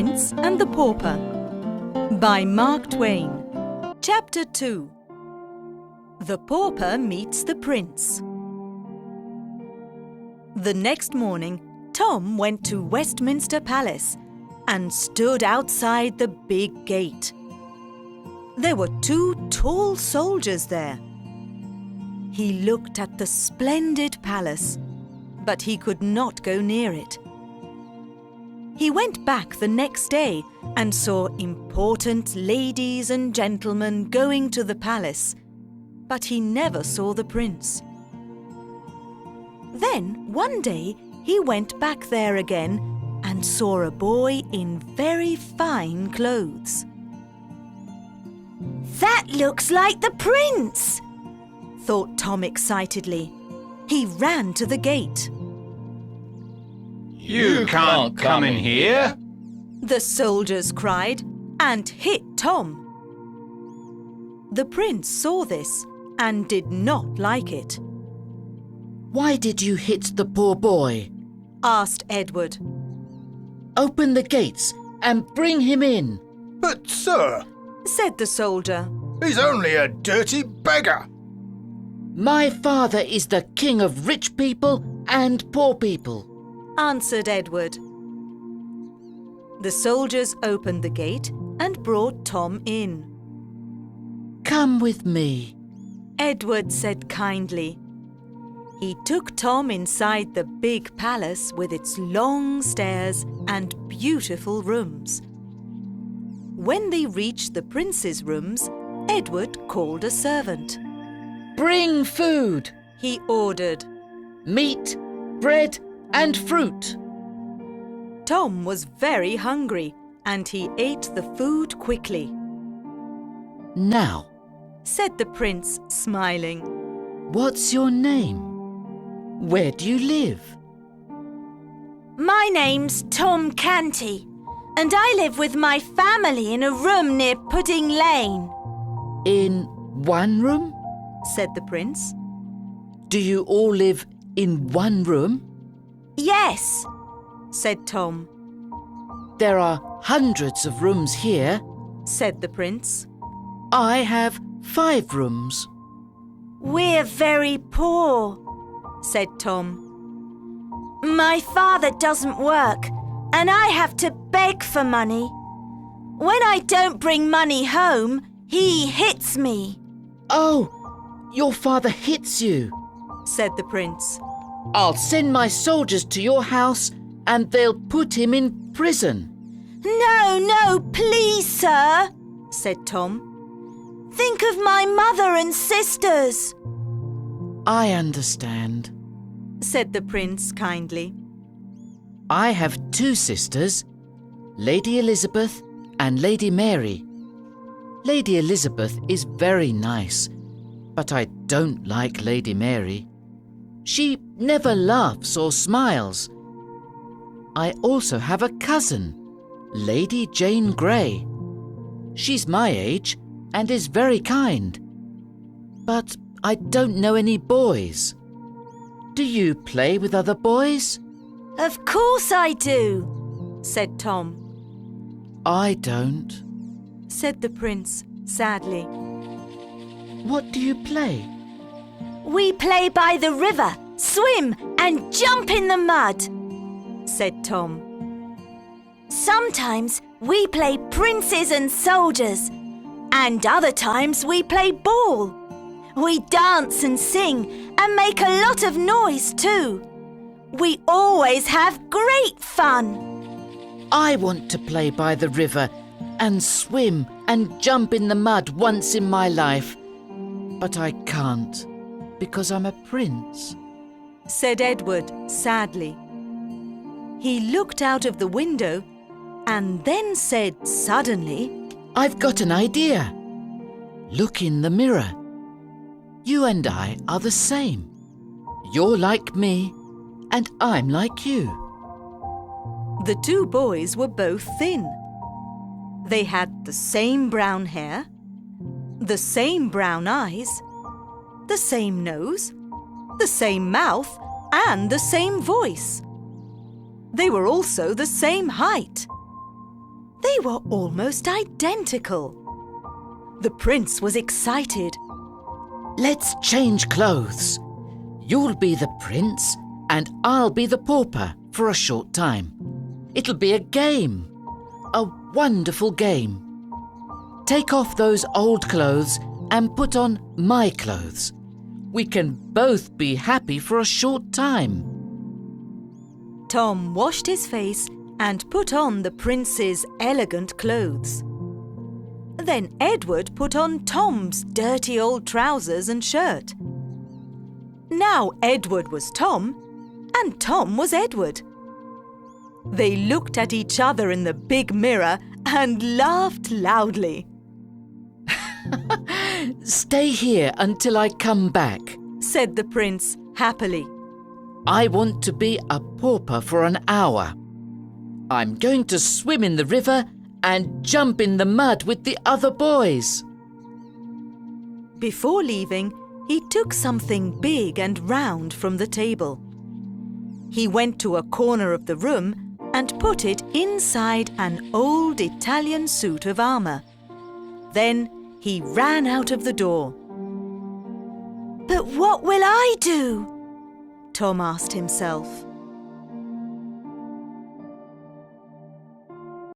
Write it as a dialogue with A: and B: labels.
A: Prince and the Pauper by Mark Twain. Chapter 2. The Pauper Meets the Prince. The next morning, Tom went to Westminster Palace and stood outside the big gate. There were 2 tall soldiers there. He looked at the splendid palace, but he could not go near it. He went back the next day and saw important ladies and gentlemen going to the palace, but he never saw the prince. Then one day he went back there again and saw a boy in very fine clothes.
B: "That looks like the prince!"
A: thought Tom excitedly. He ran to the gate.
C: "You can't come in here!"
A: the soldiers cried and hit Tom. The prince saw this and did not like it.
D: "Why did you hit the poor boy?"
A: asked Edward.
D: "Open the gates and bring him in."
C: "But, sir,"
A: said the soldier,
C: "he's only a dirty beggar."
D: "My father is the king of rich people and poor people,"
A: answered Edward. The soldiers opened the gate and brought Tom in.
D: "Come with me,"
A: Edward said kindly. He took Tom inside the big palace with its long stairs and beautiful rooms. When they reached the prince's rooms, Edward called a servant.
D: "Bring food,"
A: he ordered.
D: "Meat, bread and fruit."
A: Tom was very hungry and he ate the food quickly.
D: "Now,"
A: said the prince, smiling,
D: "what's your name? Where do you live?"
B: "My name's Tom Canty, and I live with my family in a room near Pudding Lane."
D: "In one room?
A: said the prince.
D: Do you all live in one room?"
B: "Yes,"
A: said Tom.
D: "There are hundreds of rooms here.
A: said the prince.
D: I have 5 rooms."
B: "We're very poor,"
A: said Tom.
B: "My father doesn't work, and I have to beg for money. When I don't bring money home, he hits me."
D: "Oh, your father hits you.
A: said the prince.
D: I'll send my soldiers to your house and they'll put him in prison."
B: No, please, sir,"
A: said Tom.
B: "Think of my mother and sisters."
D: "I understand."
A: said the prince kindly.
D: "I have 2 sisters, Lady Elizabeth and Lady Mary. Lady Elizabeth is very nice, but I don't like Lady Mary. She never laughs or smiles. I also have a cousin, Lady Jane Grey. She's my age and is very kind. But I don't know any boys. Do you play with other boys?"
B: "Of course I do,"
A: said Tom.
D: "I don't."
A: said the prince sadly.
D: "What do you play?"
B: "We play by the river, swim and jump in the mud."
A: said Tom.
B: "Sometimes we play princes and soldiers, and other times we play ball. We dance and sing and make a lot of noise too. We always have great fun."
D: "I want to play by the river and swim and jump in the mud once in my life, but I can't because I'm a prince,"
A: said Edward sadly. He looked out of the window and then said suddenly,
D: "I've got an idea. Look in the mirror. You and I are the same. You're like me and I'm like you."
A: The 2 boys were both thin. They had the same brown hair, the same brown eyes, the same nose, the same mouth, and the same voice. They were also the same height. They were almost identical. The prince was excited.
D: Let's change clothes. You'll be the prince and I'll be the pauper for a short time. It'll be a game. A wonderful game. Take off those old clothes and put on my clothes. We can both be happy for a short time.
A: Tom washed his face and put on the prince's elegant clothes. Then Edward put on Tom's dirty old trousers and shirt. Now Edward was Tom and Tom was Edward. They looked at each other in the big mirror and laughed loudly.
D: Stay here until I come back,
A: said the prince happily.
D: I want to be a pauper for an hour. I'm going to swim in the river and jump in the mud with the other boys.
A: Before leaving, he took something big and round from the table. He went to a corner of the room and put it inside an old Italian suit of armour. Then he ran out of the door.
B: But what will I do?
A: Tom asked himself.